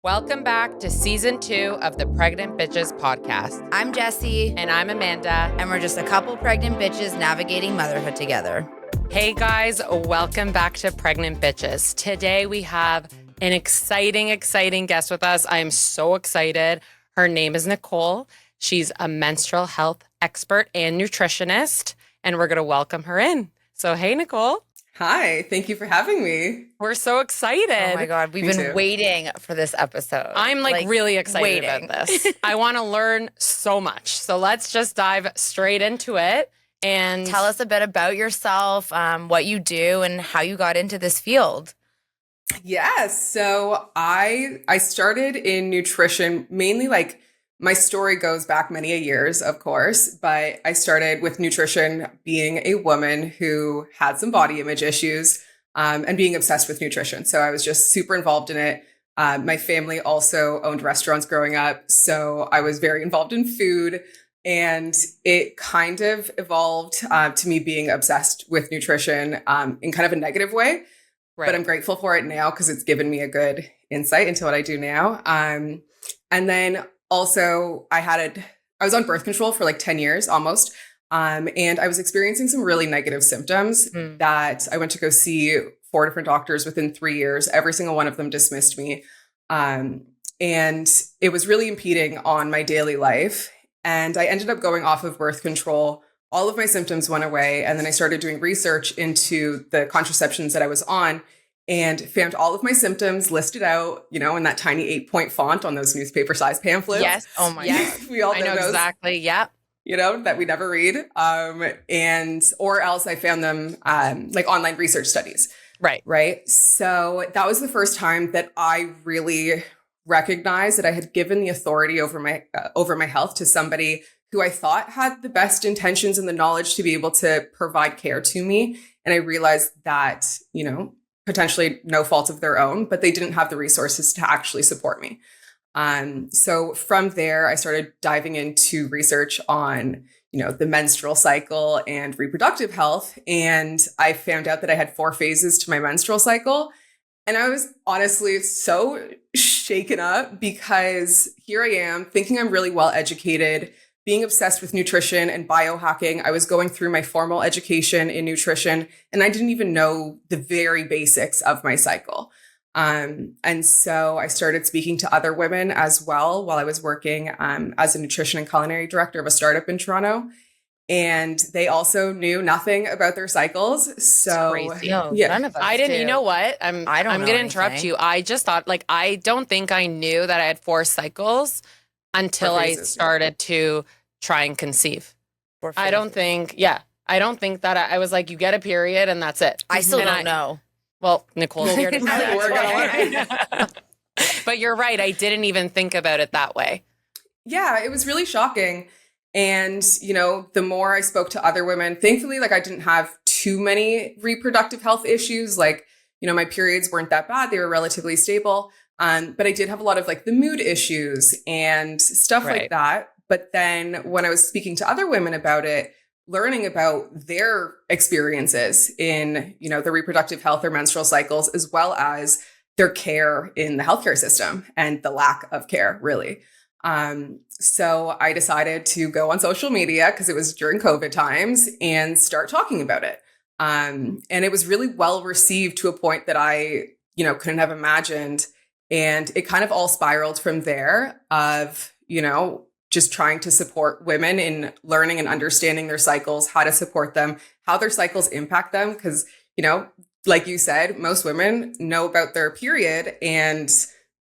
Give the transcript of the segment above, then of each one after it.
Welcome back to season 2 of the Pregnant Bitches podcast. I'm Jessie. And I'm Amanda. And we're just a couple pregnant bitches navigating motherhood together. Hey guys, welcome back to Pregnant Bitches. Today we have an exciting guest with us. I am so excited. Her name is Nicole. She's a menstrual health expert and nutritionist, and we're going to welcome her in. So, hey, Nicole. Hi, thank you for having me. We're so excited. Oh my God, we've been waiting for this episode. I'm really excited about this. I want to learn so much. So let's just dive straight into it and tell us a bit about yourself, what you do, and how you got into this field. Yes, so I started in nutrition mainly my story goes back many years, of course, but I started with nutrition being a woman who had some body image issues and being obsessed with nutrition. So I was just super involved in it. My family also owned restaurants growing up, so I was very involved in food. And it kind of evolved to me being obsessed with nutrition in kind of a negative way. Right. But I'm grateful for it now because it's given me a good insight into what I do now. And then also, I was on birth control for 10 years almost. And I was experiencing some really negative symptoms that I went to go see 4 different doctors within 3 years. Every single one of them dismissed me. And it was really impeding on my daily life. And I ended up going off of birth control. All of my symptoms went away. And then I started doing research into the contraceptions that I was on, and found all of my symptoms listed out, in that tiny 8-point font on those newspaper-sized pamphlets. Yes. Oh my God. We all know those, exactly. Yeah. That we never read. Or else I found them online research studies. Right. Right. So that was the first time that I really recognized that I had given the authority over my health to somebody who I thought had the best intentions and the knowledge to be able to provide care to me. And I realized that, potentially no fault of their own, but they didn't have the resources to actually support me. So from there, I started diving into research on, the menstrual cycle and reproductive health. And I found out that I had 4 phases to my menstrual cycle. And I was honestly so shaken up because here I am thinking I'm really well educated, being obsessed with nutrition and biohacking. I was going through my formal education in nutrition, and I didn't even know the very basics of my cycle. And so I started speaking to other women as well while I was working as a nutrition and culinary director of a startup in Toronto. And they also knew nothing about their cycles. So crazy. No, none of us I didn't. do. You know what? I'm going to interrupt you. I just thought, I don't think I knew that I had 4 cycles until I started to try and conceive. I don't think that I was like, you get a period and that's it. I still don't know. Well, Nicole's here to tell that. But you're right. I didn't even think about it that way. Yeah, it was really shocking. And, the more I spoke to other women, thankfully, I didn't have too many reproductive health issues. My periods weren't that bad. They were relatively stable. But I did have a lot of the mood issues and stuff like that. But then when I was speaking to other women about it, learning about their experiences in, the reproductive health or menstrual cycles, as well as their care in the healthcare system and the lack of care, really. So I decided to go on social media because it was during COVID times and start talking about it. And it was really well received to a point that I, couldn't have imagined. And it kind of all spiraled from there of, just trying to support women in learning and understanding their cycles, how to support them, how their cycles impact them. Because, like you said, most women know about their period and,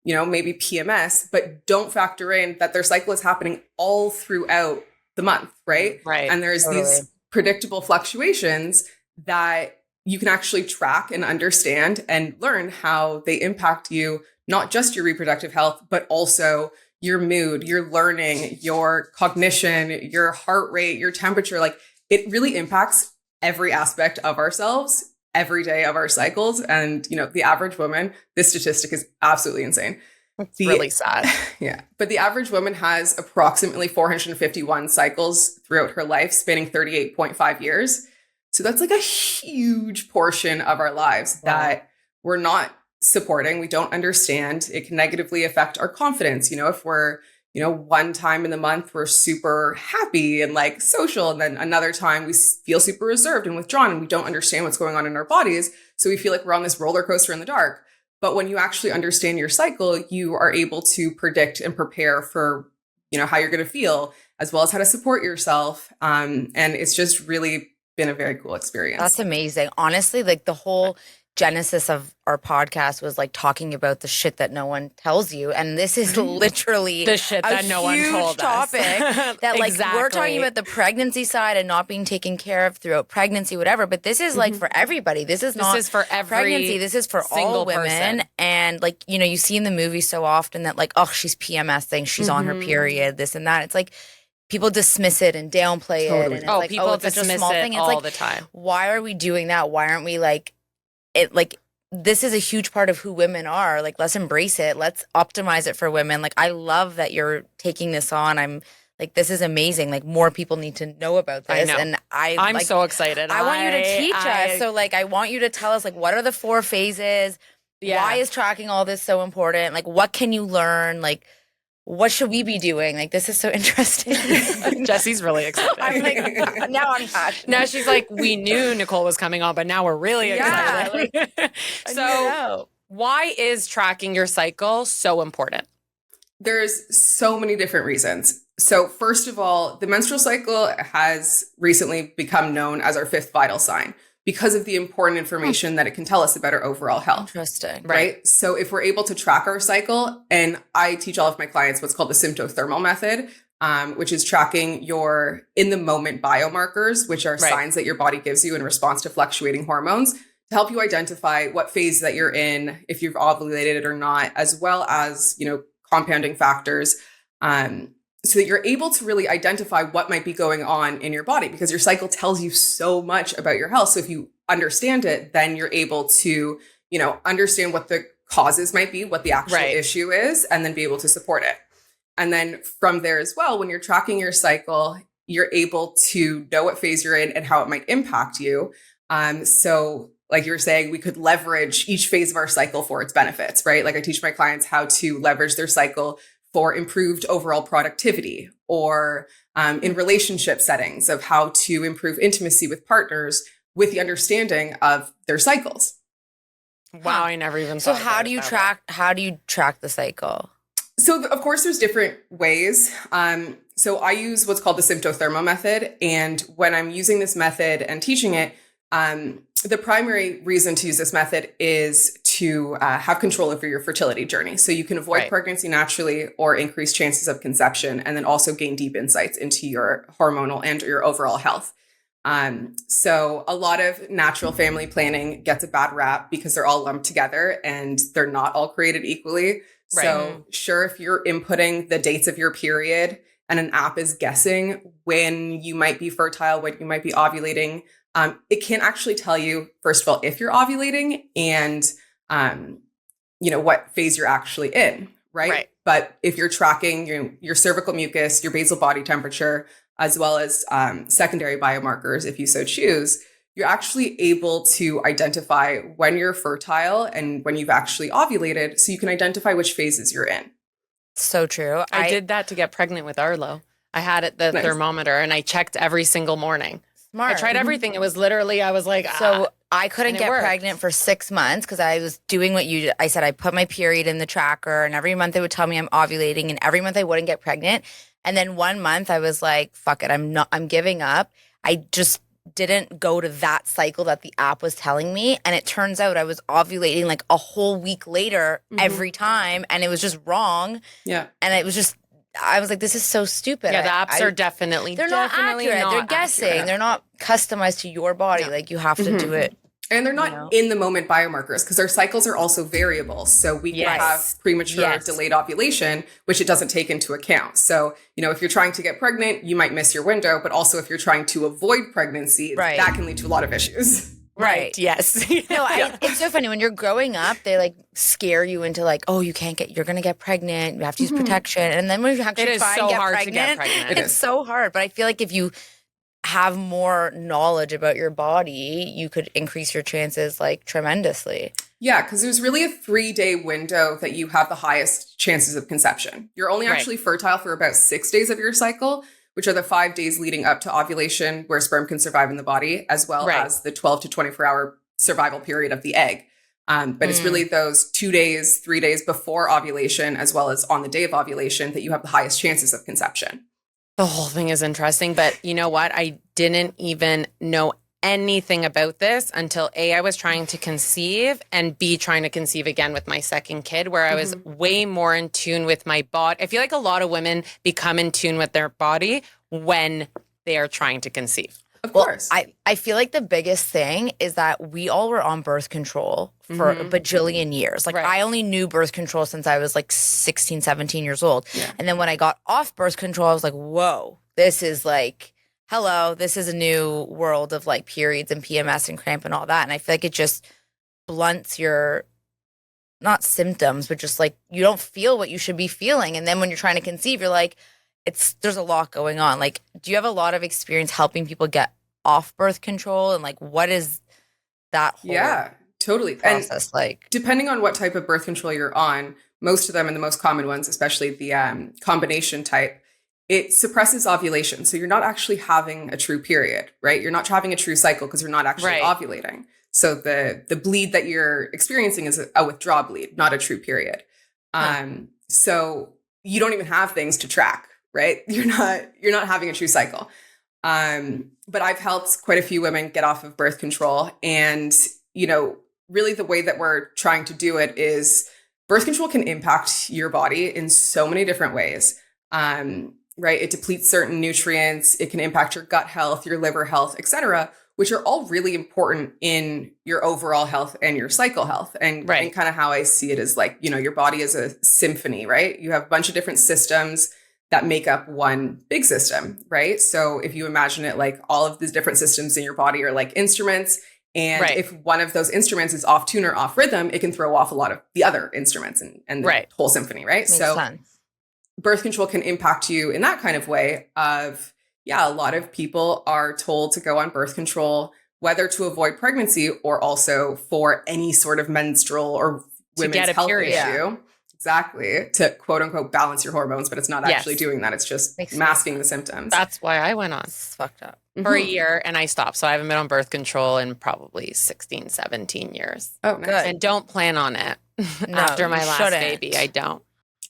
maybe PMS, but don't factor in that their cycle is happening all throughout the month, right? Right. And there's these predictable fluctuations that you can actually track and understand and learn how they impact you, not just your reproductive health, but also your mood, your learning, your cognition, your heart rate, your temperature. It really impacts every aspect of ourselves every day of our cycles. And, the average woman, this statistic is absolutely insane. It's really sad. Yeah. But the average woman has approximately 451 cycles throughout her life, spanning 38.5 years. So that's a huge portion of our lives that we're not supporting. We don't understand. It can negatively affect our confidence. If we're, one time in the month, we're super happy and like social. And then another time we feel super reserved and withdrawn and we don't understand what's going on in our bodies. So we feel like we're on this roller coaster in the dark. But when you actually understand your cycle, you are able to predict and prepare for, how you're going to feel, as well as how to support yourself. And it's just really been a very cool experience. That's amazing. Honestly, like the whole genesis of our podcast was like talking about the shit that no one tells you. And this is literally the shit that no one told topic us. that like Exactly. we're talking about the pregnancy side and not being taken care of throughout pregnancy, whatever. But this is like for everybody. This is for every pregnancy. This is for all women. Person. And like, you see in the movie so often that like, oh, she's PMSing, she's on her period, this and that. It's like, people dismiss it and downplay it. And it's like, people it's such a dismiss small it thing. It's all like, the time. why are we doing that? Why aren't we like, it like, this is a huge part of who women are. Like, let's embrace it. Let's optimize it for women. Like, I love that you're taking this on. I'm like, this is amazing. Like, more people need to know about this. I know. And I'm like, so excited. I want you to teach us. So like, I want you to tell us like, what are the 4 phases? Yeah. Why is tracking all this so important? Like, what can you learn? Like, what should we be doing? Like, this is so interesting. Jesse's really excited. I'm like, now I'm passionate. Now she's like, we knew Nicole was coming on, but now we're really excited. Yeah, So why is tracking your cycle so important? There's so many different reasons. So first of all, the menstrual cycle has recently become known as our 5th vital sign because of the important information that it can tell us about our overall health. Interesting. Right? So if we're able to track our cycle, and I teach all of my clients what's called the symptothermal method, which is tracking your in the moment biomarkers, which are signs that your body gives you in response to fluctuating hormones to help you identify what phase that you're in, if you've ovulated or not, as well as, compounding factors. So that you're able to really identify what might be going on in your body, because your cycle tells you so much about your health. So if you understand it, then you're able to, understand what the causes might be, what the actual issue is, and then be able to support it. And then from there as well, when you're tracking your cycle, you're able to know what phase you're in and how it might impact you. So like you were saying, we could leverage each phase of our cycle for its benefits, right? Like I teach my clients how to leverage their cycle for improved overall productivity, or in relationship settings of how to improve intimacy with partners with the understanding of their cycles. Wow, I never even So thought how do you track the cycle? So of course there's different ways. So I use what's called the symptothermal method. And when I'm using this method and teaching it, the primary reason to use this method is to have control over your fertility journey. So you can avoid pregnancy naturally or increase chances of conception, and then also gain deep insights into your hormonal and your overall health. So a lot of natural family planning gets a bad rap because they're all lumped together and they're not all created equally. Right. So sure, if you're inputting the dates of your period and an app is guessing when you might be fertile, when you might be ovulating, it can actually tell you, first of all, if you're ovulating and, what phase you're actually in, right? But if you're tracking your cervical mucus, your basal body temperature, as well as secondary biomarkers, if you so choose, you're actually able to identify when you're fertile and when you've actually ovulated, so you can identify which phases you're in. So true. I did that to get pregnant with Arlo. I had the thermometer and I checked every single morning. Smart. I tried everything. It was literally, I was like, so I couldn't get pregnant for 6 months because I was doing what you did. I said I put my period in the tracker, and every month it would tell me I'm ovulating, and every month I wouldn't get pregnant. And then one month I was like, fuck it, I'm giving up. I just didn't go to that cycle that the app was telling me. And it turns out I was ovulating like a whole week later every time, and it was just wrong. Yeah. And it was just, I was like, this is so stupid. Yeah, the apps are definitely not accurate. They're guessing. Accurate. They're not customized to your body. Yeah. Like you have to do it. And they're not in the moment biomarkers, because our cycles are also variable. So we can have premature delayed ovulation, which it doesn't take into account. So, if you're trying to get pregnant, you might miss your window. But also if you're trying to avoid pregnancy, that can lead to a lot of issues. Right. Yes. It's so funny when you're growing up, they like scare you into like, oh, you're going to get pregnant. You have to use protection. And then when you actually try and get pregnant, it's so hard. But I feel like if you have more knowledge about your body, you could increase your chances like tremendously. Yeah, because there's really a 3-day window that you have the highest chances of conception. You're only actually fertile for about 6 days of your cycle, which are the 5 days leading up to ovulation where sperm can survive in the body, as well as the 12 to 24-hour survival period of the egg. But it's really those 2 days, 3 days before ovulation, as well as on the day of ovulation, that you have the highest chances of conception. The whole thing is interesting, but you know what? I didn't even know anything about this until A, I was trying to conceive, and B, trying to conceive again with my second kid, where I was way more in tune with my body. I feel like a lot of women become in tune with their body when they are trying to conceive. Of course. I feel like the biggest thing is that we all were on birth control for a bajillion years. Like I only knew birth control since I was like 16, 17 years old. Yeah. And then when I got off birth control, I was like, whoa, this is like, hello, this is a new world of like periods and PMS and cramp and all that. And I feel like it just blunts your, not symptoms, but just like you don't feel what you should be feeling. And then when you're trying to conceive, you're like, there's a lot going on. Like, do you have a lot of experience helping people get off birth control? And like, what is that whole totally process and like? Depending on what type of birth control you're on, most of them and the most common ones, especially the combination type, it suppresses ovulation. So you're not actually having a true period, right? You're not having a true cycle because you're not actually ovulating. So the bleed that you're experiencing is a withdrawal bleed, not a true period. So you don't even have things to track, right? You're not having a true cycle. But I've helped quite a few women get off of birth control. And, really the way that we're trying to do it is birth control can impact your body in so many different ways. Right? It depletes certain nutrients. It can impact your gut health, your liver health, etc., which are all really important in your overall health and your cycle health. And kind of how I see it is like, your body is a symphony, right? You have a bunch of different systems that make up one big system, right? So if you imagine it like all of these different systems in your body are like instruments, and if one of those instruments is off tune or off rhythm, it can throw off a lot of the other instruments and the whole symphony, right? Makes sense. Birth control can impact you in that kind of way of, a lot of people are told to go on birth control, whether to avoid pregnancy or also for any sort of menstrual or women's health issue. Yeah. Exactly. To quote unquote balance your hormones, but it's not actually doing that. It's just masking the symptoms. That's why I went on. It's fucked up. For a year and I stopped. So I haven't been on birth control in probably 16, 17 years. Oh, nice. And don't plan on it after my last baby. I don't.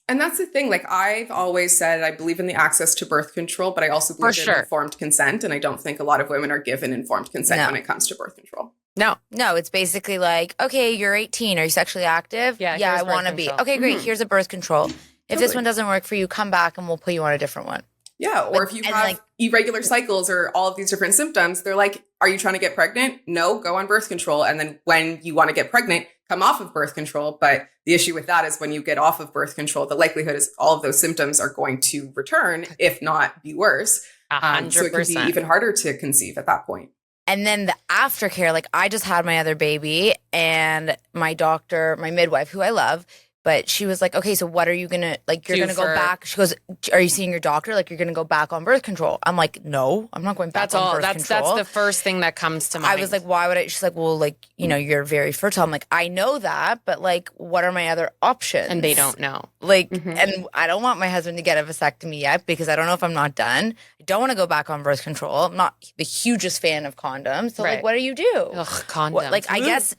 And that's the thing. Like I've always said, I believe in the access to birth control, but I also believe in informed consent. And I don't think a lot of women are given informed consent when it comes to birth control. No, it's basically like, okay, you're 18. Are you sexually active? Yeah, I want to be. Okay, great. Here's a birth control. If this one doesn't work for you, come back and we'll put you on a different one. Yeah, or if you have irregular cycles or all of these different symptoms, they're like, are you trying to get pregnant? No, go on birth control. And then when you want to get pregnant, come off of birth control. But the issue with that is when you get off of birth control, the likelihood is all of those symptoms are going to return, if not be worse. 100%. So it can be even harder to conceive at that point. And then the aftercare, like I just had my other baby and my doctor, my midwife, who I love, but she was like, okay, so what are you going to, like, you're going to go back? She goes, are you seeing your doctor? Like, you're going to go back on birth control. I'm like, no, I'm not going back on birth control. That's the first thing that comes to mind. I was like, why would I? She's like, well, like, you're very fertile. I'm like, I know that, but like, what are my other options? And they don't know. Like, and I don't want my husband to get a vasectomy yet because I don't know if I'm not done. I don't want to go back on birth control. I'm not the hugest fan of condoms. So like, what do you do? Ugh, condoms. Like, I guess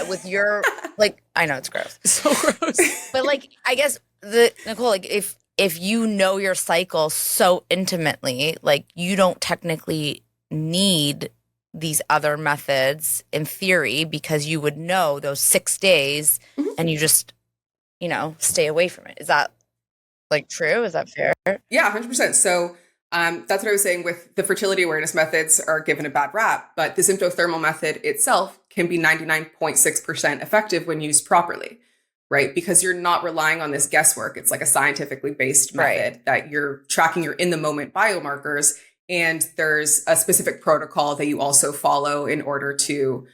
with your, like, I know it's gross. So gross. But like, I guess Nicole, like if you know your cycle so intimately, like you don't technically need these other methods in theory because you would know those 6 days and you just, stay away from it. Is that like true? Is that fair? Yeah, 100%. So that's what I was saying with the fertility awareness methods are given a bad rap, but the symptothermal method itself can be 99.6% effective when used properly, right? Because you're not relying on this guesswork. It's like a scientifically based method that you're tracking your in the moment biomarkers. And there's a specific protocol that you also follow in order to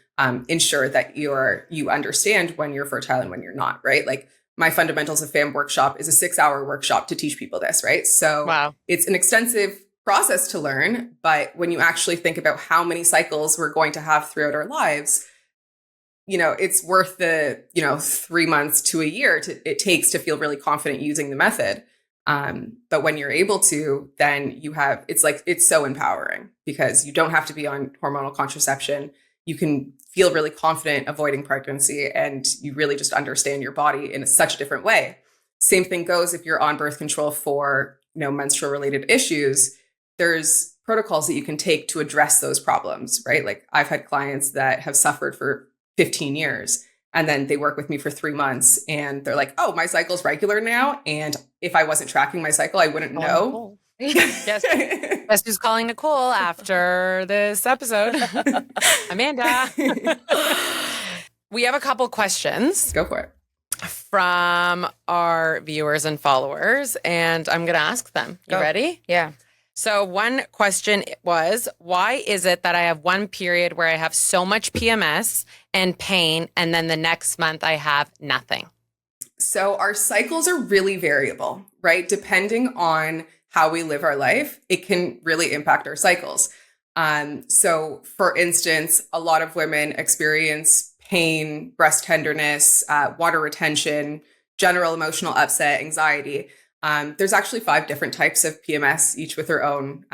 ensure that you understand when you're fertile and when you're not, right? Like my Fundamentals of FAM workshop is a 6-hour workshop to teach people this, right? So it's an extensive process to learn. But when you actually think about how many cycles we're going to have throughout our lives, it's worth the, 3 months to a year it takes to feel really confident using the method. But when you're able to, then it's so empowering because you don't have to be on hormonal contraception. You can feel really confident avoiding pregnancy, and you really just understand your body in such a different way. Same thing goes if you're on birth control for, menstrual related issues. There's protocols that you can take to address those problems, right? Like I've had clients that have suffered for 15 years. And then they work with me for 3 months and they're like, oh, my cycle's regular now. And if I wasn't tracking my cycle, I wouldn't know. Guess who's calling Nicole after this episode? Amanda. We have a couple questions. Go for it. From our viewers and followers, and I'm going to ask them. You ready? Yeah. So one question was, why is it that I have one period where I have so much PMS and pain, and then the next month I have nothing? So our cycles are really variable, right? Depending on how we live our life, it can really impact our cycles. So for instance, a lot of women experience pain, breast tenderness, water retention, general emotional upset, anxiety. There's actually 5 different types of PMS, each with their own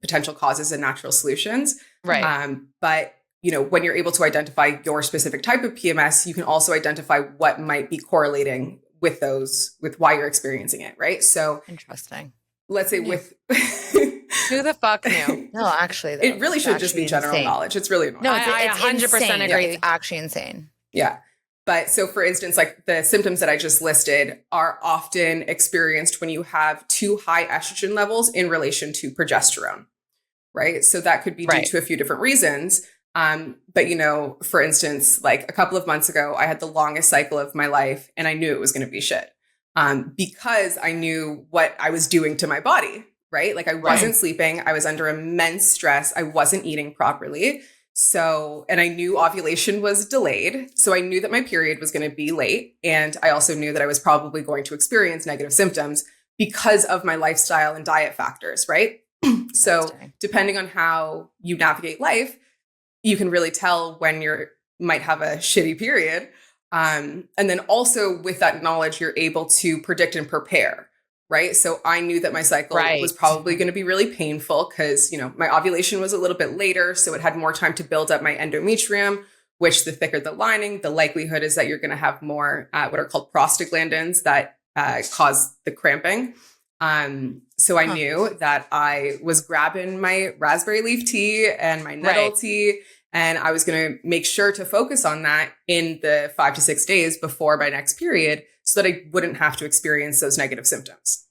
potential causes and natural solutions. Right. But, when you're able to identify your specific type of PMS, you can also identify what might be correlating with why you're experiencing it, right? So interesting. Let's say with... Who the fuck knew? No, actually, though, it really should just be general knowledge. It's really annoying. No, I 100% agree. It's actually insane. Yeah. But so for instance, like the symptoms that I just listed are often experienced when you have too high estrogen levels in relation to progesterone, right? So that could be due to a few different reasons. But for instance, like a couple of months ago, I had the longest cycle of my life and I knew it was going to be shit because I knew what I was doing to my body, right? Like I wasn't sleeping. I was under immense stress. I wasn't eating properly. So, and I knew ovulation was delayed. So I knew that my period was going to be late. And I also knew that I was probably going to experience negative symptoms because of my lifestyle and diet factors, right? So depending on how you navigate life, you can really tell when might have a shitty period. And then also with that knowledge, you're able to predict and prepare. Right. So I knew that my cycle was probably going to be really painful because, my ovulation was a little bit later. So it had more time to build up my endometrium, which the thicker the lining, the likelihood is that you're going to have more what are called prostaglandins that cause the cramping. So I knew that I was grabbing my raspberry leaf tea and my nettle tea. And I was going to make sure to focus on that in the 5 to 6 days before my next period so that I wouldn't have to experience those negative symptoms.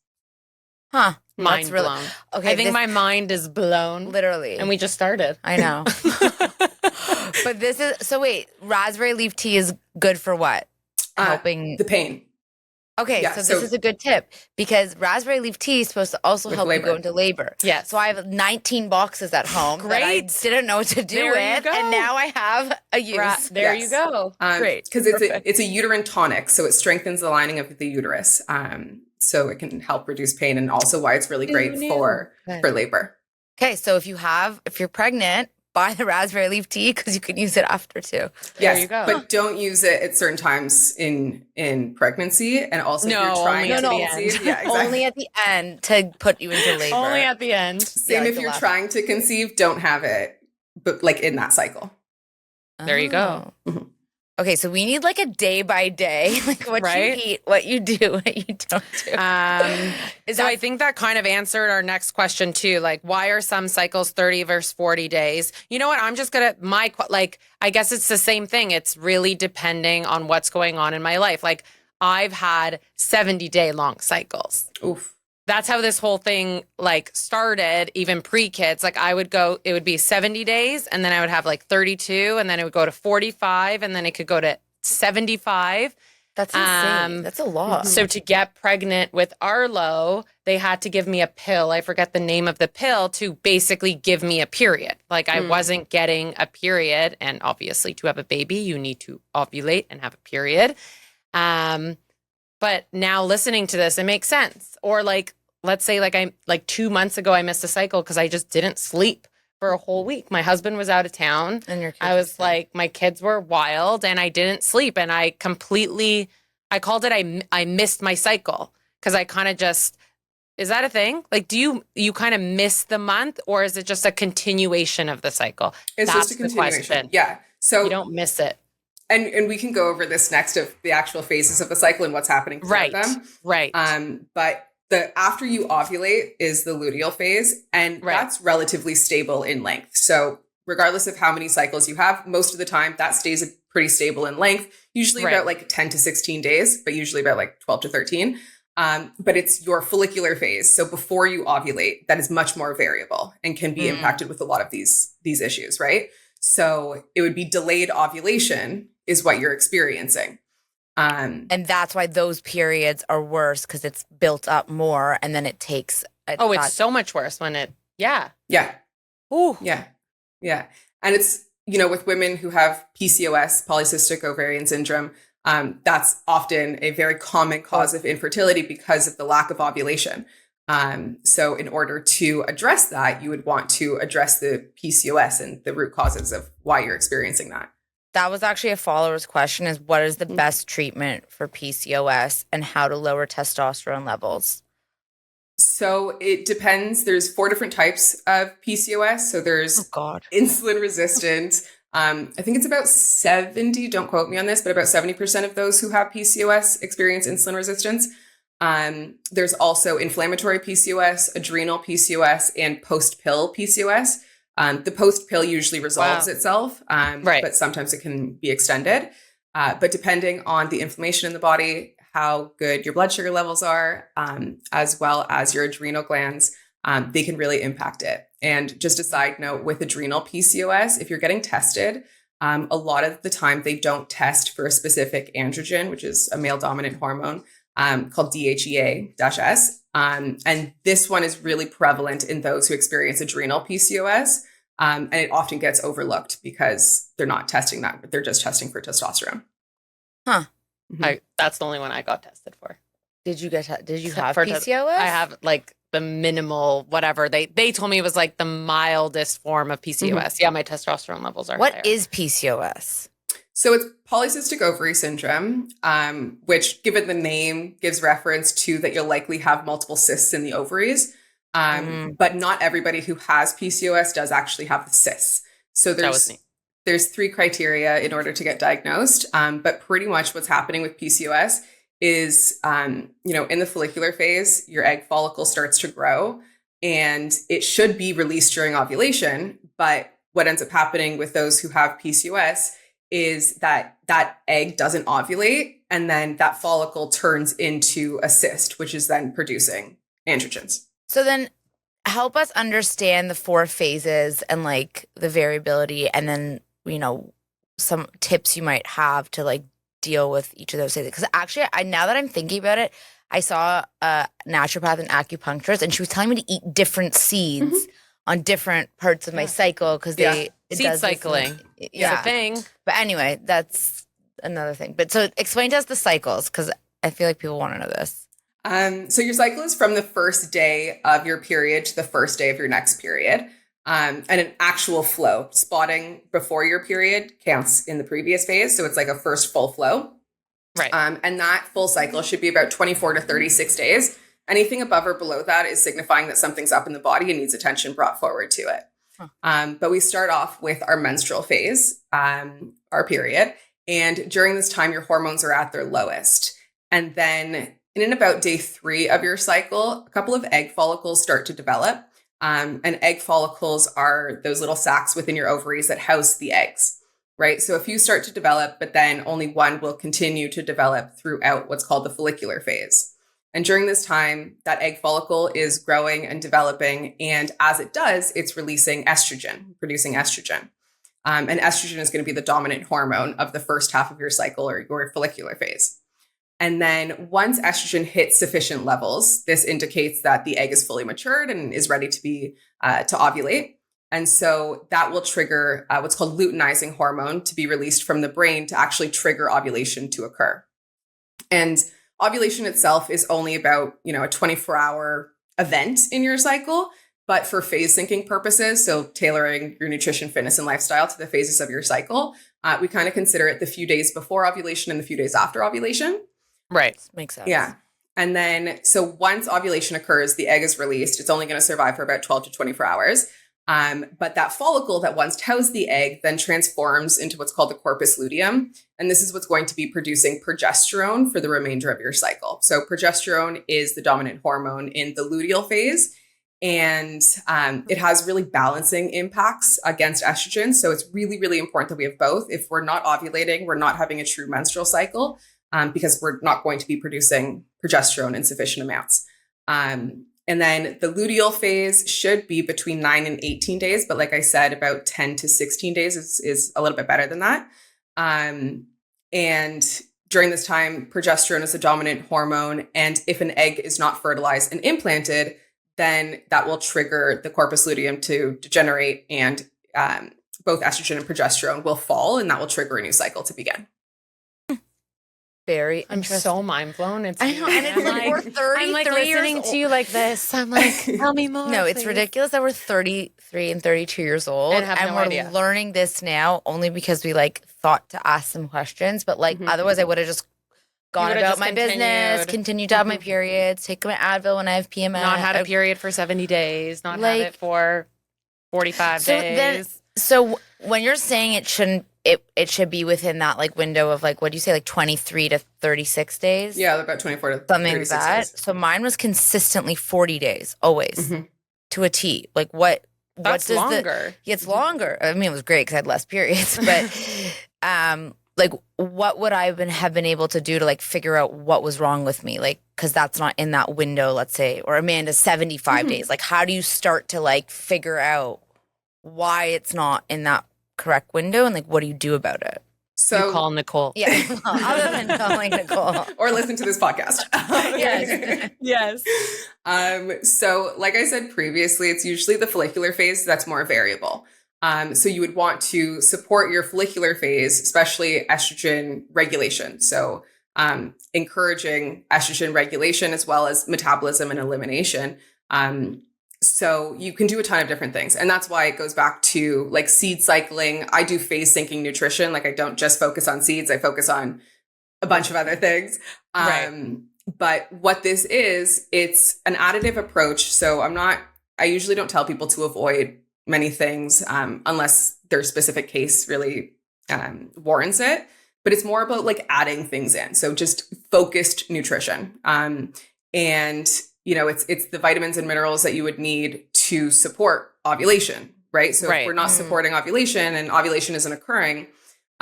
Huh. Mind blown. Okay. I think my mind is blown. Literally. And we just started. I know. But wait, raspberry leaf tea is good for what? Helping the pain. Okay, so this is a good tip because raspberry leaf tea is supposed to also help you go into labor. Yeah. So I have 19 boxes at home that I didn't know what to do with, and now I have a use. There you go. Great. Because it's a uterine tonic, so it strengthens the lining of the uterus. So it can help reduce pain, and also why it's really great for labor. Okay, so if you're pregnant, buy the raspberry leaf tea because you can use it after too. There you go. But don't use it at certain times in pregnancy, and also if you're trying to conceive. Yeah, exactly. Only at the end to put you into labor. Only at the end. Same if you're trying to conceive, don't have it, but like in that cycle. There you go. Mm-hmm. Okay, so we need like a day by day, like what you eat, what you do, what you don't do. I think that kind of answered our next question too. Like, why are some cycles 30 versus 40 days? You know what? I'm just going to, I guess it's the same thing. It's really depending on what's going on in my life. Like, I've had 70-day long cycles. Oof. That's how this whole thing started, even pre-kids. Like it would be 70 days and then I would have 32 and then it would go to 45 and then it could go to 75. That's insane. That's a lot. So to get pregnant with Arlo, they had to give me a pill. I forget the name of the pill to basically give me a period. I wasn't getting a period. And obviously to have a baby, you need to ovulate and have a period. But now listening to this, it makes sense. Or let's say like 2 months ago, I missed a cycle because I just didn't sleep for a whole week. My husband was out of town. And your kids I was like, my kids were wild and I didn't sleep. And I called it, I missed my cycle because I kind of just, is that a thing? Like, do you kind of miss the month, or is it just a continuation of the cycle? It's That's just a continuation. the question. Yeah. So you don't miss it. And we can go over this next of the actual phases of the cycle and what's happening throughout them. Right. But the after you ovulate is the luteal phase, and that's relatively stable in length. So regardless of how many cycles you have, most of the time that stays pretty stable in length, usually about like 10 to 16 days, but usually about like 12 to 13. But it's your follicular phase. So before you ovulate, that is much more variable and can be impacted with a lot of these issues, right? So it would be delayed ovulation is what you're experiencing. And that's why those periods are worse, because it's built up more and then it takes. It's so much worse when it, Yeah. Ooh. Yeah. And it's, with women who have PCOS, polycystic ovarian syndrome, that's often a very common cause of infertility because of the lack of ovulation. So in order to address that, you would want to address the PCOS and the root causes of why you're experiencing that. That was actually a follower's question, is what is the best treatment for PCOS and how to lower testosterone levels? So it depends. There's 4 different types of PCOS. So there's insulin resistant. I think it's about 70, don't quote me on this, but about 70% of those who have PCOS experience insulin resistance. There's also inflammatory PCOS, adrenal PCOS, and post-pill PCOS. The post-pill usually resolves itself, but sometimes it can be extended. But depending on the inflammation in the body, how good your blood sugar levels are, as well as your adrenal glands, they can really impact it. And just a side note, with adrenal PCOS, if you're getting tested, a lot of the time they don't test for a specific androgen, which is a male dominant hormone, called DHEA-S. And this one is really prevalent in those who experience adrenal PCOS. And it often gets overlooked because they're not testing that, but they're just testing for testosterone. Huh. Mm-hmm. That's the only one I got tested for. Did you have PCOS? I have like the minimal, whatever. They told me it was like the mildest form of PCOS. Mm-hmm. Yeah, my testosterone levels are higher. What is PCOS? So it's polycystic ovary syndrome, which, given the name, gives reference to that you'll likely have multiple cysts in the ovaries. But not everybody who has PCOS does actually have the cysts. So there's 3 criteria in order to get diagnosed. But pretty much what's happening with PCOS is, in the follicular phase, your egg follicle starts to grow and it should be released during ovulation. But what ends up happening with those who have PCOS is that egg doesn't ovulate, and then that follicle turns into a cyst, which is then producing androgens. So then help us understand the 4 phases and like the variability, and then, some tips you might have to like deal with each of those phases. Because actually, now that I'm thinking about it, I saw a naturopath and acupuncturist, and she was telling me to eat different seeds on different parts of my cycle, because seed cycling is a thing. But anyway, that's another thing. But so explain to us the cycles, because I feel like people want to know this. So your cycle is from the first day of your period to the first day of your next period. And an actual flow. Spotting before your period counts in the previous phase. So it's like a first full flow. Right. And that full cycle should be about 24 to 36 days. Anything above or below that is signifying that something's up in the body and needs attention brought forward to it. But we start off with our menstrual phase, our period. And during this time, your hormones are at their lowest. And then in about day 3 of your cycle, a couple of egg follicles start to develop. And egg follicles are those little sacs within your ovaries that house the eggs, right? So a few start to develop, but then only one will continue to develop throughout what's called the follicular phase. And during this time, that egg follicle is growing and developing. And as it does, it's releasing estrogen, producing estrogen. And estrogen is going to be the dominant hormone of the first half of your cycle or your follicular phase. And then once estrogen hits sufficient levels, this indicates that the egg is fully matured and is ready to be to ovulate. And so that will trigger what's called luteinizing hormone to be released from the brain to actually trigger ovulation to occur. And ovulation itself is only about, a 24-hour event in your cycle, but for phase syncing purposes, so tailoring your nutrition, fitness, and lifestyle to the phases of your cycle, we kind of consider it the few days before ovulation and the few days after ovulation. Right. Makes sense. Yeah. And then, so once ovulation occurs, the egg is released. It's only going to survive for about 12 to 24 hours. But that follicle that once housed the egg then transforms into what's called the corpus luteum. And this is what's going to be producing progesterone for the remainder of your cycle. So progesterone is the dominant hormone in the luteal phase. And it has really balancing impacts against estrogen. So it's really, really important that we have both. If we're not ovulating, we're not having a true menstrual cycle because we're not going to be producing progesterone in sufficient amounts. And then the luteal phase should be between 9 and 18 days. But like I said, about 10 to 16 days is a little bit better than that. And during this time, progesterone is the dominant hormone. And if an egg is not fertilized and implanted, then that will trigger the corpus luteum to degenerate, and both estrogen and progesterone will fall, and that will trigger a new cycle to begin. Very I'm interesting. so mind blown. It's I know, and it's like we're 33 I'm like years listening old. to you like this. I'm like, tell me more. No, it's please. ridiculous that we're 33 and 32 years old And have no we're idea. learning this now only because we like thought to ask some questions, but like otherwise I would have just gone would've about just my business, continued to have my periods, take my Advil when I have PMS. Not had a period for 70 days, not Like- had it for 45 days. So when you're saying it shouldn't, it should be within that like window of like, what do you say, like 23 to 36 days? Yeah, about 24 to Something like 36 that. days. So mine was consistently 40 days, always to a T. Like what That's does longer. It's longer. I mean, it was great because I had less periods, but like what would I have been able to do to like figure out what was wrong with me? Like, because that's not in that window, let's say, or Amanda's 75 days. Like, how do you start to like figure out why it's not in that correct window, and like what do you do about it? So You call Nicole. Yeah, other than calling Nicole. or listen to this podcast. Yes. Yes. So like I said previously, it's usually the follicular phase that's more variable. So you would want to support your follicular phase, especially estrogen regulation. So encouraging estrogen regulation as well as metabolism and elimination. So you can do a ton of different things. And that's why it goes back to like seed cycling. I do phase syncing nutrition. Like I don't just focus on seeds. I focus on a bunch of other things. Right. But what this is, it's an additive approach. So I usually don't tell people to avoid many things unless their specific case really warrants it. But it's more about like adding things in. So just focused nutrition. And you know, it's the vitamins and minerals that you would need to support ovulation, right? So if we're not supporting ovulation and ovulation isn't occurring,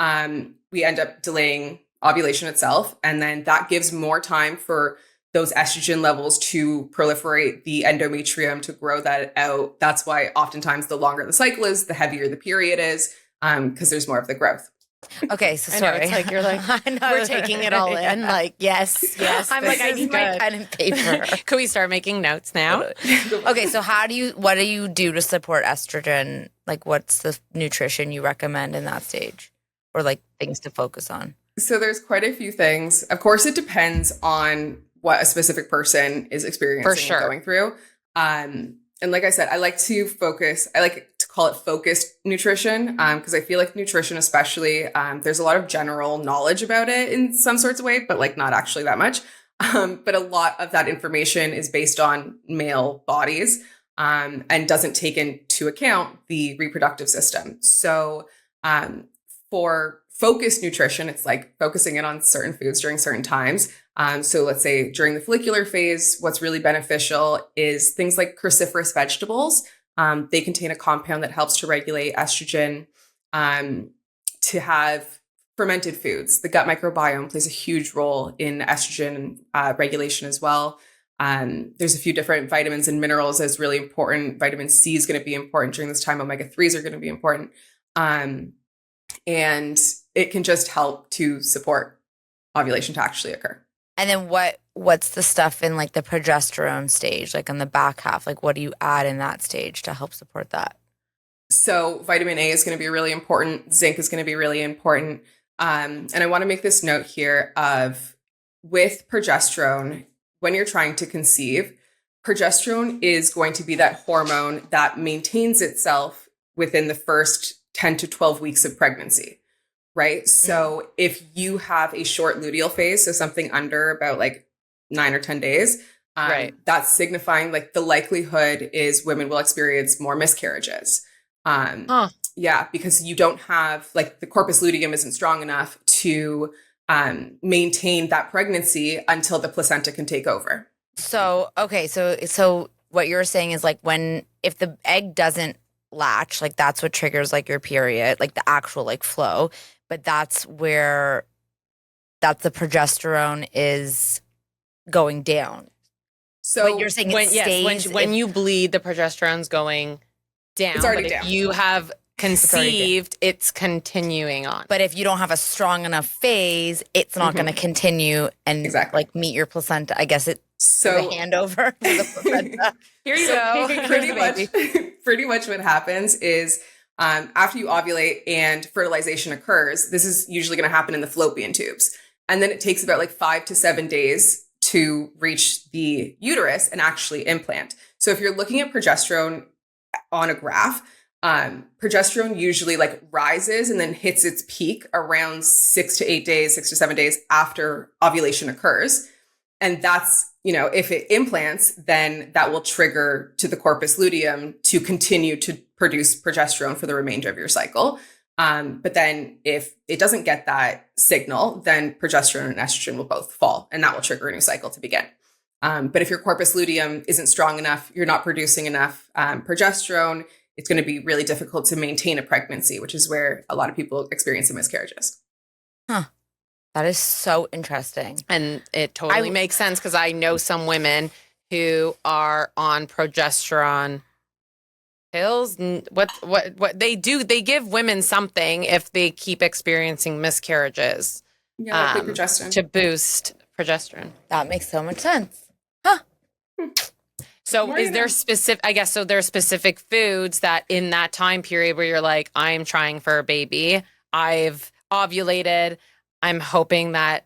we end up delaying ovulation itself. And then that gives more time for those estrogen levels to proliferate, the endometrium to grow that out. That's why oftentimes the longer the cycle is, the heavier the period is, because there's more of the growth. Okay, so I know, sorry. it's like you're like, I know. we're taking it all in. Like, yes. I'm like, I need my pen and paper. Could we start making notes now? Okay, so what do you do to support estrogen? Like, what's the nutrition you recommend in that stage, or like things to focus on? So there's quite a few things. Of course, it depends on what a specific person is experiencing For sure. and going through. And like I said, I like to call it focused nutrition because I feel like nutrition especially, there's a lot of general knowledge about it in some sorts of way, but like not actually that much. But a lot of that information is based on male bodies and doesn't take into account the reproductive system. So for focused nutrition, it's like focusing in on certain foods during certain times. So let's say during the follicular phase, what's really beneficial is things like cruciferous vegetables. They contain a compound that helps to regulate estrogen. To have fermented foods, the gut microbiome plays a huge role in estrogen regulation as well. There's a few different vitamins and minerals that's really important. Vitamin C is going to be important during this time. Omega-3s are going to be important. And it can just help to support ovulation to actually occur. And then what's the stuff in like the progesterone stage, like on the back half? Like what do you add in that stage to help support that? So vitamin A is going to be really important. Zinc is going to be really important. And I want to make this note here of with progesterone, when you're trying to conceive, progesterone is going to be that hormone that maintains itself within the first 10 to 12 weeks of pregnancy, right? So if you have a short luteal phase, so something under about like 9 or 10 days, that's signifying like the likelihood is women will experience more miscarriages. Yeah, because you don't have like the corpus luteum isn't strong enough to maintain that pregnancy until the placenta can take over. So, okay. So what you're saying is like if the egg doesn't latch, like that's what triggers like your period, like the actual like flow, but that's the progesterone is going down. So what you're saying when you bleed, the progesterone's going down. It's already but down. If you have conceived, it's continuing on. But if you don't have a strong enough phase, it's not going to continue and like meet your placenta. I guess so the handover to the placenta. Here you go. Pretty much what happens is after you ovulate and fertilization occurs, this is usually going to happen in the fallopian tubes. And then it takes about like 5 to 7 days to reach the uterus and actually implant. So if you're looking at progesterone on a graph, progesterone usually like rises and then hits its peak around 6 to 7 days after ovulation occurs. And that's, if it implants, then that will trigger to the corpus luteum to continue to produce progesterone for the remainder of your cycle. But then if it doesn't get that signal, then progesterone and estrogen will both fall, and that will trigger a new cycle to begin. But if your corpus luteum isn't strong enough, you're not producing enough progesterone, it's going to be really difficult to maintain a pregnancy, which is where a lot of people experience the miscarriages. Huh. That is so interesting. And it totally makes sense because I know some women who are on progesterone pills. What they do, they give women something if they keep experiencing miscarriages. Yeah, like progesterone. To boost progesterone. That makes so much sense. Huh. So is there there are specific foods that in that time period where you're like, I'm trying for a baby, I've ovulated, I'm hoping that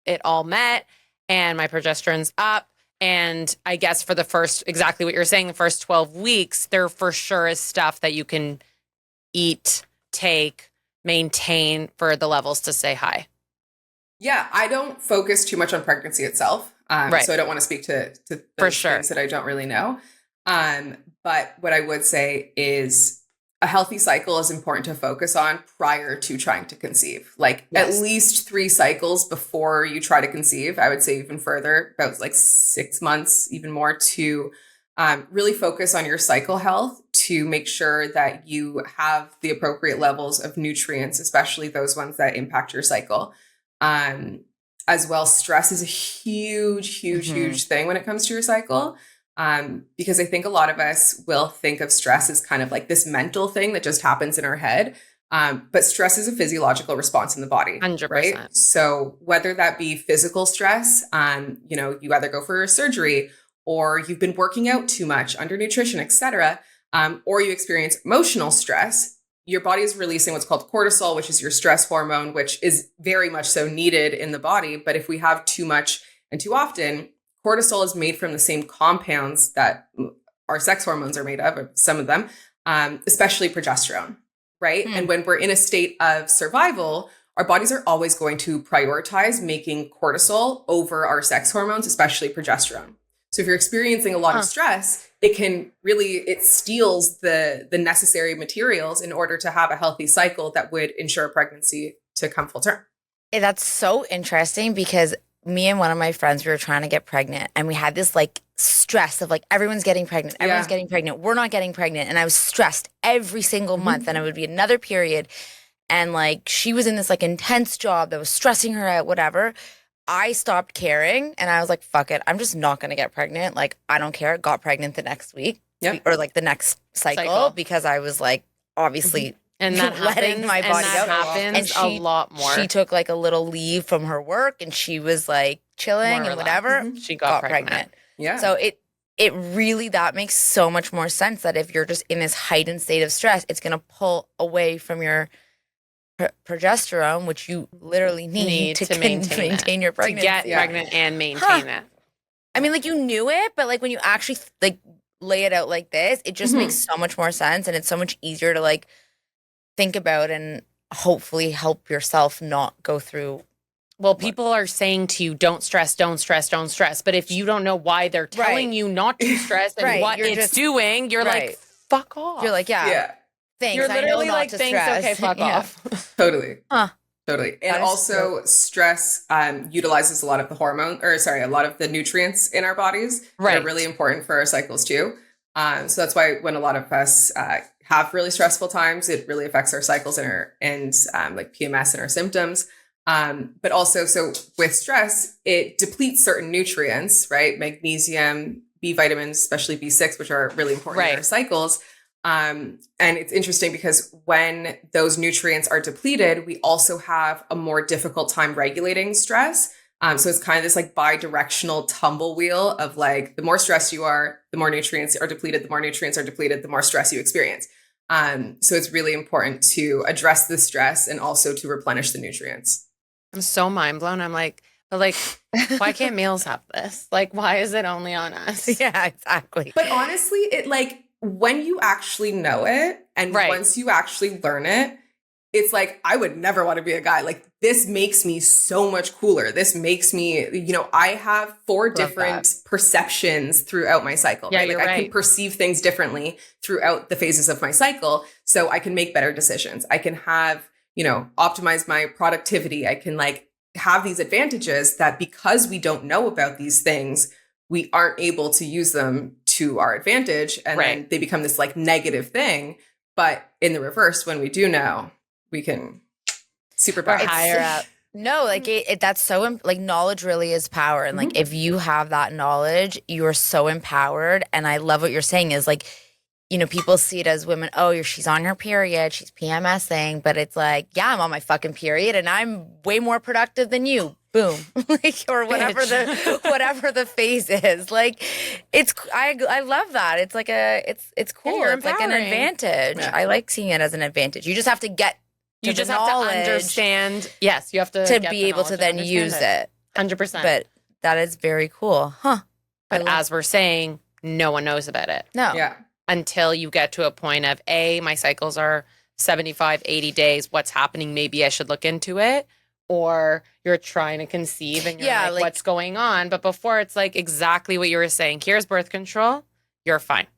it all met and my progesterone's up. And I guess for the first, exactly what you're saying, the first 12 weeks, there for sure is stuff that you can eat, take, maintain for the levels to stay high. Yeah, I don't focus too much on pregnancy itself. So I don't want to speak to those things that I don't really know. But what I would say is a healthy cycle is important to focus on prior to trying to conceive. Like at least 3 cycles before you try to conceive. I would say even further, about like 6 months, even more, to really focus on your cycle health to make sure that you have the appropriate levels of nutrients, especially those ones that impact your cycle. As well, stress is a huge thing when it comes to your cycle. Because I think a lot of us will think of stress as kind of like this mental thing that just happens in our head. But stress is a physiological response in the body. 100%. Right? So whether that be physical stress, you either go for a surgery or you've been working out too much, under nutrition, etc., or you experience emotional stress, your body is releasing what's called cortisol, which is your stress hormone, which is very much so needed in the body. But if we have too much and too often, cortisol is made from the same compounds that our sex hormones are made of, or some of them, especially progesterone, right? And when we're in a state of survival, our bodies are always going to prioritize making cortisol over our sex hormones, especially progesterone. So if you're experiencing a lot of stress, it steals the necessary materials in order to have a healthy cycle that would ensure pregnancy to come full term. That's so interesting because me and one of my friends, we were trying to get pregnant and we had this like stress of like, everyone's getting pregnant. Everyone's getting pregnant. We're not getting pregnant. And I was stressed every single month and it would be another period. And like, she was in this like intense job that was stressing her out, whatever. I stopped caring and I was like, fuck it. I'm just not going to get pregnant. Like, I don't care. Got pregnant the next week or like the next cycle because I was like, obviously and that letting my body go. Happens a lot more. She took like a little leave from her work and she was like chilling and whatever. She got pregnant. Yeah. So it really, that makes so much more sense that if you're just in this heightened state of stress, it's going to pull away from your progesterone, which you literally need to maintain your pregnancy. To get pregnant and maintain that. I mean, like you knew it, but like when you actually like lay it out like this, it just makes so much more sense, and it's so much easier to like think about and hopefully help yourself not go through. Well, people are saying to you, don't stress, don't stress, don't stress. But if you don't know why they're telling you not to stress and what it's doing, you're like, fuck off. You're like, thanks. You're literally like, thanks, stress. okay, fuck off. Totally. Huh. Totally. And also stress utilizes a lot of the a lot of the nutrients in our bodies that are really important for our cycles too. So that's why when a lot of us have really stressful times, it really affects our cycles and like PMS and our symptoms. But also, so with stress, it depletes certain nutrients, right? Magnesium, B vitamins, especially B6, which are really important in our cycles. And it's interesting because when those nutrients are depleted, we also have a more difficult time regulating stress. So it's kind of this like bi-directional tumble wheel of like, the more stressed you are, the more nutrients are depleted, the more nutrients are depleted, the more stress you experience. So it's really important to address the stress and also to replenish the nutrients. I'm so mind blown. I'm like, but like, why can't males have this? Like, why is it only on us? Yeah, exactly. But honestly, it like, when you actually know it and once you actually learn it, it's like, I would never want to be a guy. Like, this makes me so much cooler. This makes me, I have 4 different perceptions throughout my cycle. Yeah, right? Like, I can perceive things differently throughout the phases of my cycle. So I can make better decisions. I can have, optimize my productivity. I can like have these advantages that because we don't know about these things, we aren't able to use them to our advantage. And then they become this like negative thing. But in the reverse, when we do know, we can superpower higher up. No, like that's so like knowledge really is power. And like if you have that knowledge, you're so empowered. And I love what you're saying is like, people see it as women, she's on her period, she's PMSing, but it's like, yeah, I'm on my fucking period and I'm way more productive than you. Boom. Like, or whatever the phase is. Like, I love that. It's like it's cool. It's like an advantage. Yeah. I like seeing it as an advantage. You just have to get you just have to understand. Yes, you have to be able to then use it. 100%. But that is very cool. Huh. But as we're saying, no one knows about it. No. Yeah. Until you get to a point of, my cycles are 75, 80 days. What's happening? Maybe I should look into it. Or you're trying to conceive and you're like, what's going on? But before, it's like exactly what you were saying. Here's birth control. You're fine.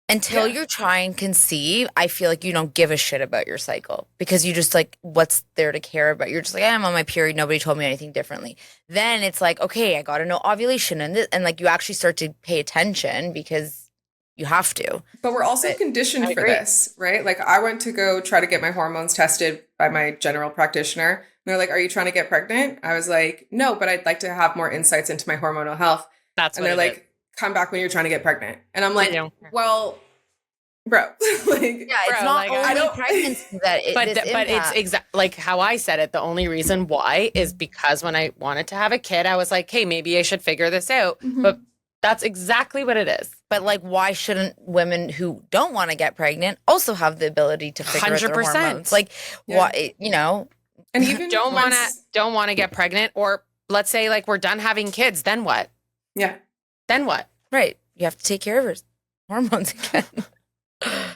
Until you try and conceive, I feel like you don't give a shit about your cycle because you just like, what's there to care about? You're just like, I'm on my period. Nobody told me anything differently. Then it's like, okay, I got to know ovulation and like you actually start to pay attention because you have to. But we're also conditioned for this, right? Like I went to go try to get my hormones tested by my general practitioner. And they're like, are you trying to get pregnant? I was like, no, but I'd like to have more insights into my hormonal health. And they're like, come back when you're trying to get pregnant. And I'm like, well, bro. Like, it's not like, only pregnancy that but it's like how I said it. The only reason why is because when I wanted to have a kid, I was like, hey, maybe I should figure this out. But that's exactly what it is. But like, why shouldn't women who don't want to get pregnant also have the ability to figure out their hormones? Like, why, and even don't want to get pregnant, or let's say like we're done having kids, then what? Yeah. Then what? Right. You have to take care of your hormones again.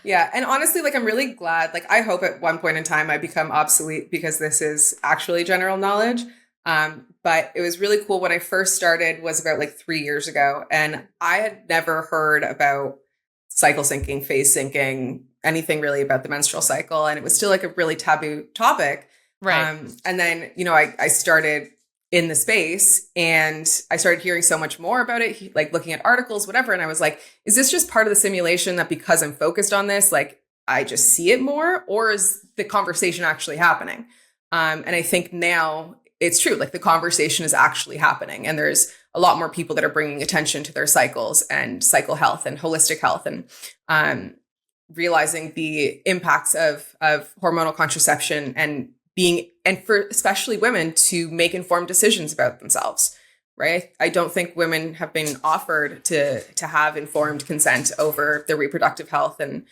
Yeah. And honestly, like, I'm really glad, like, I hope at one point in time I become obsolete because this is actually general knowledge. But it was really cool when I first started was about like 3 years ago. And I had never heard about cycle syncing, phase syncing, anything really about the menstrual cycle. And it was still like a really taboo topic. Right. And then, I started in the space and I started hearing so much more about it, like looking at articles, whatever. And I was like, is this just part of the simulation that because I'm focused on this, like I just see it more, or is the conversation actually happening? And I think now it's true. Like the conversation is actually happening and there's a lot more people that are bringing attention to their cycles and cycle health and holistic health and realizing the impacts of hormonal contraception and for especially women to make informed decisions about themselves, right? I don't think women have been offered to have informed consent over their reproductive health. And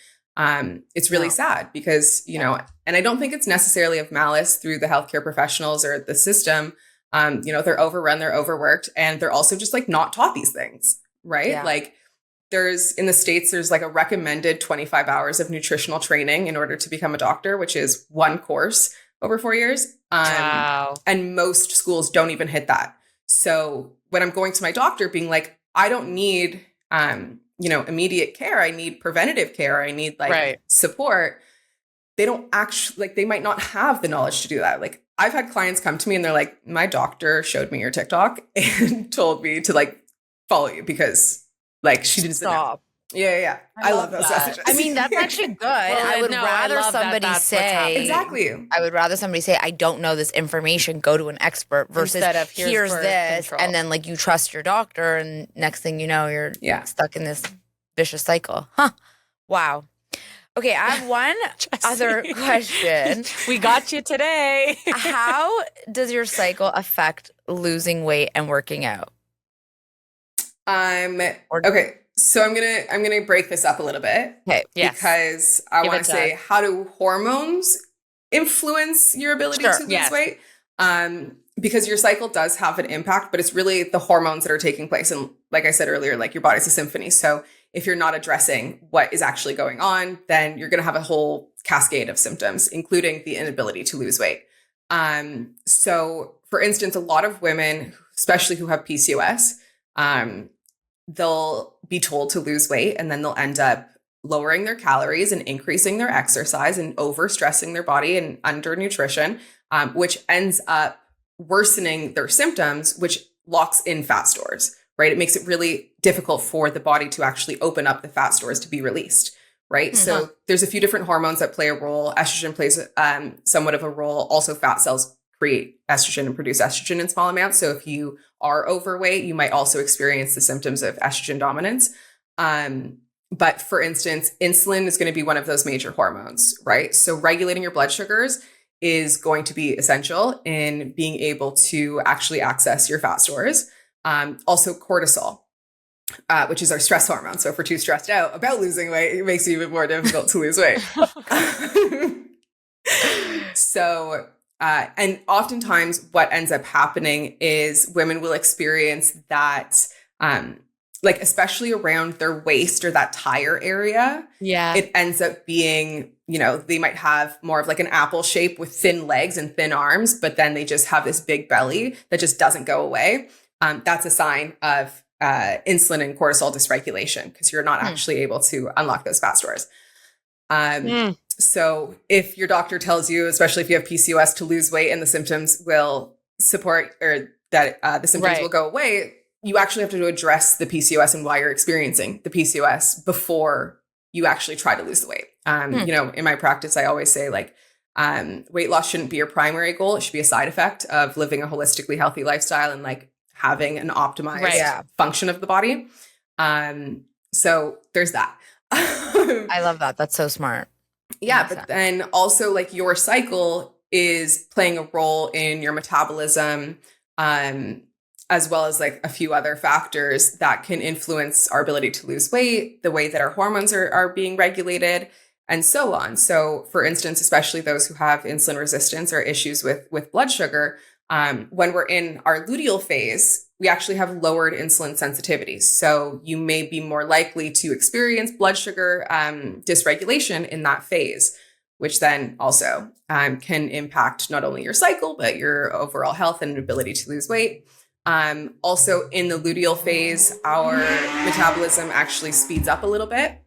it's really sad because, and I don't think it's necessarily of malice through the healthcare professionals or the system. They're overrun, they're overworked, and they're also just like not taught these things, right? Yeah. Like in the States, there's like a recommended 25 hours of nutritional training in order to become a doctor, which is one course over 4 years. Wow. And most schools don't even hit that. So when I'm going to my doctor being like, I don't need, immediate care. I need preventative care. I need support. They don't actually, like, they might not have the knowledge to do that. Like, I've had clients come to me and they're like, my doctor showed me your TikTok and told me to like follow you because like she didn't stop. Yeah. I love those messages. I mean, that's actually good. I would rather somebody say, exactly. I would rather somebody say, I don't know this information, go to an expert versus instead of here's this. Control. And then like you trust your doctor and next thing you know, you're stuck in this vicious cycle. Huh. Wow. Okay, I have one other question. We got you today. How does your cycle affect losing weight and working out? Okay. So I'm gonna break this up a little bit. Okay. Yes. Because I want to say, how do hormones influence your ability to lose weight? Because your cycle does have an impact, but it's really the hormones that are taking place. And like I said earlier, like your body's a symphony. So if you're not addressing what is actually going on, then you're gonna have a whole cascade of symptoms, including the inability to lose weight. So for instance, a lot of women, especially who have PCOS, they'll be told to lose weight and then they'll end up lowering their calories and increasing their exercise and overstressing their body and under nutrition, which ends up worsening their symptoms, which locks in fat stores, right? It makes it really difficult for the body to actually open up the fat stores to be released, right? Mm-hmm. So there's a few different hormones that play a role. Estrogen plays somewhat of a role. Also, fat cells create estrogen and produce estrogen in small amounts. So if you are overweight, you might also experience the symptoms of estrogen dominance. But for instance, insulin is going to be one of those major hormones, right? So regulating your blood sugars is going to be essential in being able to actually access your fat stores. Also cortisol, which is our stress hormone. So if we're too stressed out about losing weight, it makes it even more difficult to lose weight. And oftentimes what ends up happening is women will experience that, especially around their waist or that tire area. Yeah. It ends up being, they might have more of like an apple shape with thin legs and thin arms, but then they just have this big belly that just doesn't go away. That's a sign of insulin and cortisol dysregulation because you're not actually able to unlock those fat stores. So if your doctor tells you, especially if you have PCOS, to lose weight and the symptoms will support or that the symptoms will go away, you actually have to address the PCOS and why you're experiencing the PCOS before you actually try to lose the weight. In my practice, I always say weight loss shouldn't be your primary goal. It should be a side effect of living a holistically healthy lifestyle and like having an optimized function of the body. So there's that. I love that. That's so smart. Yeah, but then also like your cycle is playing a role in your metabolism, as well as like a few other factors that can influence our ability to lose weight, the way that our hormones are being regulated, and so on. So for instance, especially those who have insulin resistance or issues with blood sugar, when we're in our luteal phase, we actually have lowered insulin sensitivity. So you may be more likely to experience blood sugar dysregulation in that phase, which then also can impact not only your cycle, but your overall health and ability to lose weight. Also in the luteal phase, our metabolism actually speeds up a little bit.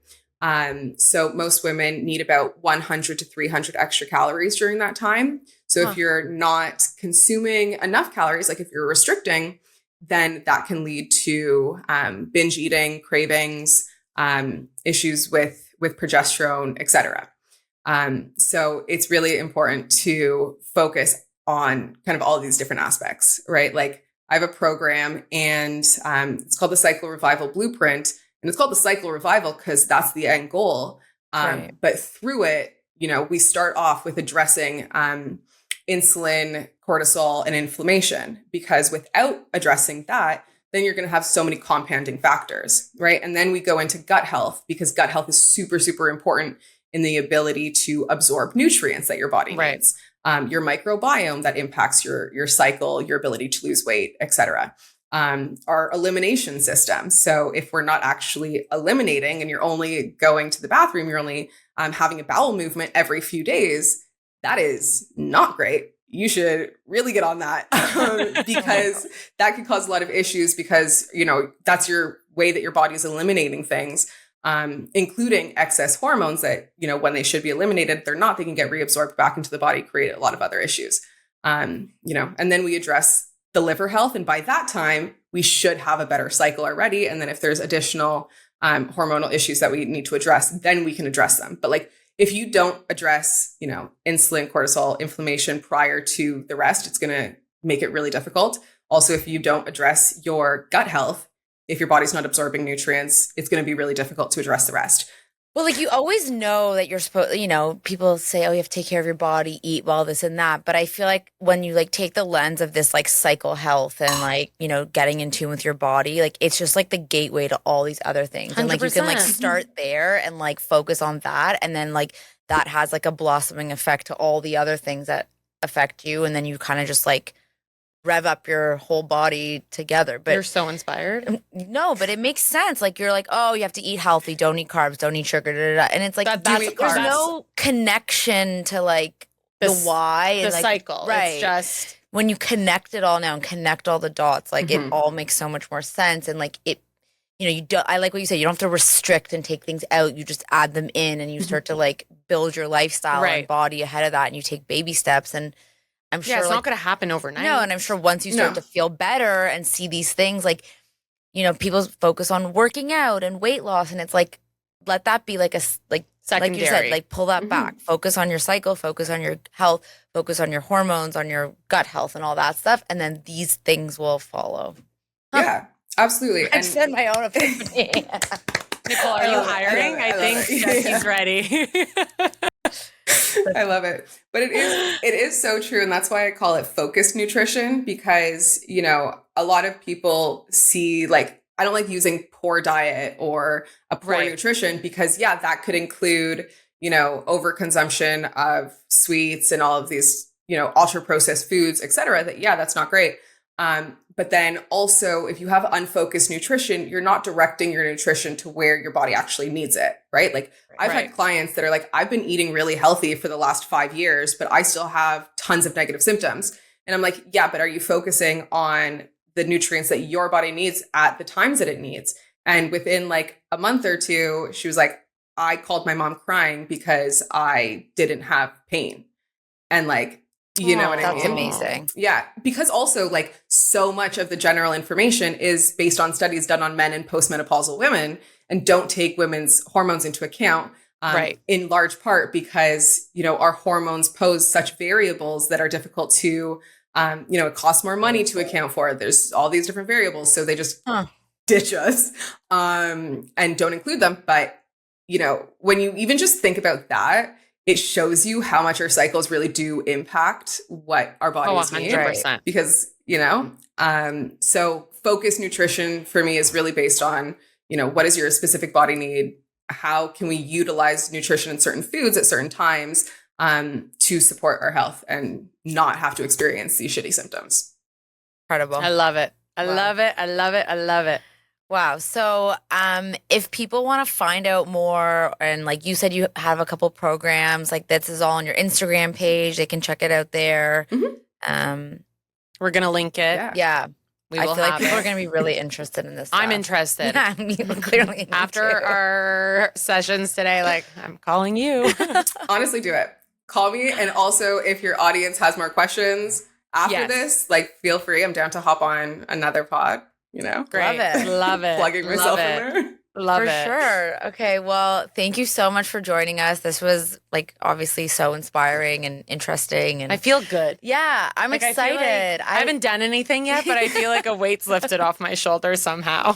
So most women need about 100 to 300 extra calories during that time. So if you're not consuming enough calories, like if you're restricting, then that can lead to binge eating, cravings, issues with progesterone, etc. So it's really important to focus on kind of all of these different aspects, right? Like I have a program and it's called the Cycle Revival Blueprint. And it's called the Cycle Revival because that's the end goal. But through it, we start off with addressing insulin, cortisol, and inflammation, because without addressing that, then you're going to have so many compounding factors, right? And then we go into gut health because gut health is super, super important in the ability to absorb nutrients that your body needs. your microbiome that impacts your cycle, your ability to lose weight, etc. Our elimination system. So if we're not actually eliminating and you're only going to the bathroom, you're only having a bowel movement every few days, that is not great. You should really get on that because that could cause a lot of issues because, that's your way that your body is eliminating things, including excess hormones that, when they should be eliminated, they're not, they can get reabsorbed back into the body, create a lot of other issues. And then we address the liver health. And by that time, we should have a better cycle already. And then if there's additional hormonal issues that we need to address, then we can address them. But if you don't address, insulin, cortisol, inflammation prior to the rest, it's going to make it really difficult. Also, if you don't address your gut health, if your body's not absorbing nutrients, it's going to be really difficult to address the rest. Well, you always know that you're supposed, people say, oh, you have to take care of your body, eat well, this and that. But I feel like when you take the lens of this cycle health and getting in tune with your body, it's just the gateway to all these other things. 100%. And you can start there and focus on that. And then that has a blossoming effect to all the other things that affect you. And then you kind of just rev up your whole body together. But you're so inspired. No, but it makes sense. You're oh, you have to eat healthy, don't eat carbs, don't eat sugar, da, da, da. And it's there's no connection to the why and the cycle. Right. It's just when you connect it all now and connect all the dots, it all makes so much more sense. And it, you don't, I like what you said, you don't have to restrict and take things out. You just add them in and you start to build your lifestyle and body ahead of that. And you take baby steps, and I'm sure it's not going to happen overnight. No, and I'm sure once you start to feel better and see these things, people focus on working out and weight loss, and it's let that be a secondary. Like you said, pull that back. Focus on your cycle, focus on your health, focus on your hormones, on your gut health, and all that stuff, and then these things will follow. Yeah, absolutely. I said my own epiphany. Nicole, are you hiring? I think Jesse's ready. I love it. But it is so true. And that's why I call it focused nutrition, because, a lot of people see I don't like using poor diet or a poor nutrition because that could include, overconsumption of sweets and all of these, ultra processed foods, et cetera, that's not great. But then also if you have unfocused nutrition, you're not directing your nutrition to where your body actually needs it, right? I've had clients that are I've been eating really healthy for the last 5 years, but I still have tons of negative symptoms. And I'm yeah, but are you focusing on the nutrients that your body needs at the times that it needs? And within a month or two, she was I called my mom crying because I didn't have pain. And you know what I mean? That's amazing. Yeah. Because also so much of the general information is based on studies done on men and postmenopausal women and don't take women's hormones into account. In large part because, our hormones pose such variables that are difficult to, it costs more money to account for. There's all these different variables. So they just ditch us and don't include them. But, when you even just think about that, it shows you how much our cycles really do impact what our bodies need. 100%. Because, so focused nutrition for me is really based on, what does your specific body need? How can we utilize nutrition in certain foods at certain times to support our health and not have to experience these shitty symptoms? Incredible. I love it. I love it. I love it. I love it. Wow. So if people want to find out more, and you said you have a couple programs, this is all on your Instagram page. They can check it out there. Mm-hmm. We're going to link it. Yeah. I feel people are going to be really interested in this stuff. I'm interested. Yeah, clearly. After our sessions today, I'm calling you. Honestly, do it. Call me. And also, if your audience has more questions after this, feel free. I'm down to hop on another pod. Great. Love it. Plugging myself in there. Love it. For sure. Okay. Well, thank you so much for joining us. This was obviously so inspiring and interesting. And I feel good. Yeah. I'm excited. I haven't done anything yet, but I feel like a weight's lifted off my shoulders somehow.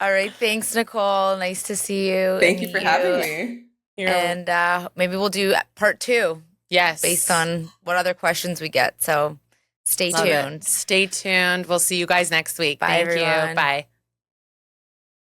All right. Thanks, Nicole. Nice to see you. Thank you for having me. And maybe we'll do part 2. Yes. Based on what other questions we get. So stay tuned. Stay tuned. We'll see you guys next week. Bye, Thank everyone. you. Bye.